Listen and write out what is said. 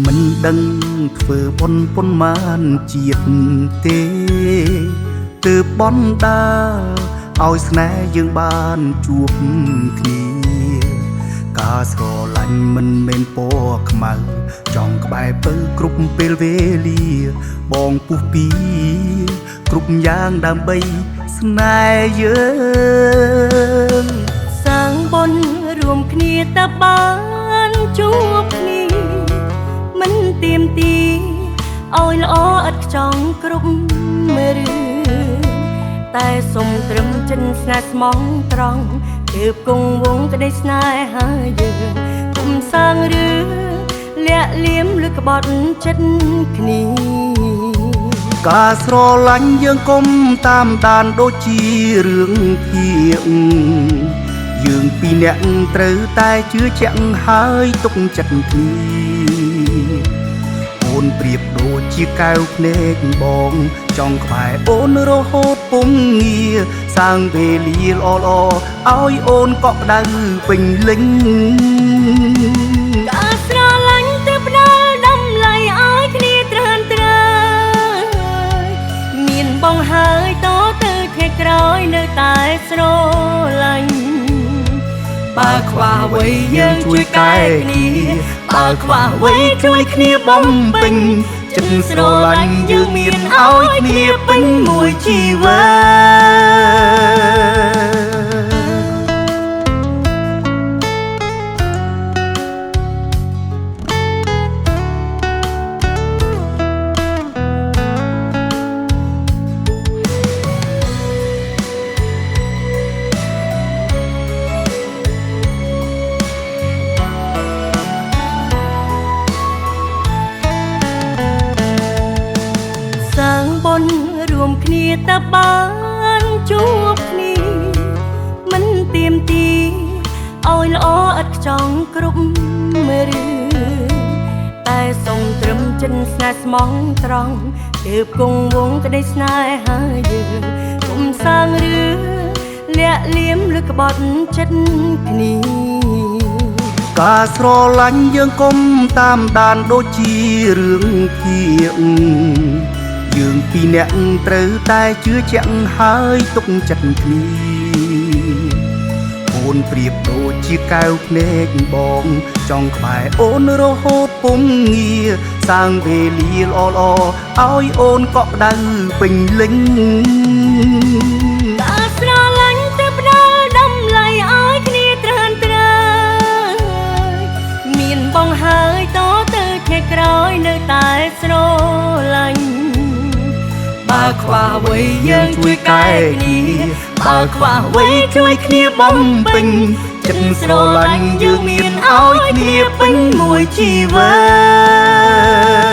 មិនដឹងធ្វើបុណ្យប៉ុន្មានជាតិទេទើបបន់ដាឲ្យស្នេហ៍យើងបានជួបគ្នាការស្រឡាញ់មិនមែនពណ៌ខ្មៅចង់ក្បែរពៅគ្រប់ពេលវេលាបងពុះពីគ្រប់យ៉ាងដើម្បីស្នេហ៍យើងសាងបុណ្យរួមគ្នាតើបានជួបគ្នាមិនទៀមទីឲ្យល្អឥតខ្ចង់គ្រប់រឿងតែសុំត្រឹមចិនស្នេហ៍ស្មងត្រង់ទើបគង់វងក្តីស្នេហាយើងគុំសាងរឿងលាក់លៀមឬក្បត់ចិត្តគ្នាការស្រឡាញ់យើងគុំតាមដានដូចជារឿងភាគយើងពីរនាក់ត្រូវតែជឿជាក់ហើយទុកចិត្តគ្នាអូនប្រៀបដូចជាកែវភ្នែកបងចង់ក្បែរអូនរហូតពុំងារសាងវេលាល្អៗឲ្យអូនកក់ក្ដៅពេញលេញការស្រឡាញ់ទៅផ្ដាល់តម្លៃឲ្យគ្នាត្រានត្រើយមានបងហើយតទៅថ្ងៃក្រោយនៅតែស្រឡាញ់បើខ្វះអ្វីយើងជួយកែគ្នាបើខ្វះអ្វីជួយគ្នាបំពេញចិត្តស្រឡាញ់យើងមានឲ្យគ្នាពេញមួយជីវិរួមគ្នាតើបានជួបគ្នាមិនទៀមទីឲ្យល្អឥតខ្ចង់គ្រប់រឿងតែសុំត្រឹមចិនស្នេហ៍ស្មងត្រង់ទើបគង់វងក្តីស្នេហាយើងគុំសាងរឿងលាក់លៀមឬក្បត់ចិត្តគ្នាការស្រឡាញ់យើងគុំតាមដានដូចជារឿងភាគយើងពីរនាក់ត្រូវតែជឿជាក់ហើយទុកចិត្តគ្នាអូនប្រៀបដូចជាកែវភ្នែកបងចង់ក្បែរអូនរហូតពុំងារសាងវេលាល្អៗឲ្យអូនកក់ក្ដៅពេញលេញការស្រឡាញ់ទៅផ្ដាល់តម្លៃឲ្យគ្នាត្រានត្រើយមានបងហើយតទៅថ្ងៃក្រោយនៅតែស្រឡាញ់បើខ្វះអ្វីយើងជួយកែគ្នាបើខ្វះអ្វីជួយគ្នាបំពេញចិត្តស្រឡាញ់យើងមានឲ្យគ្នាពេញមួយជីវិត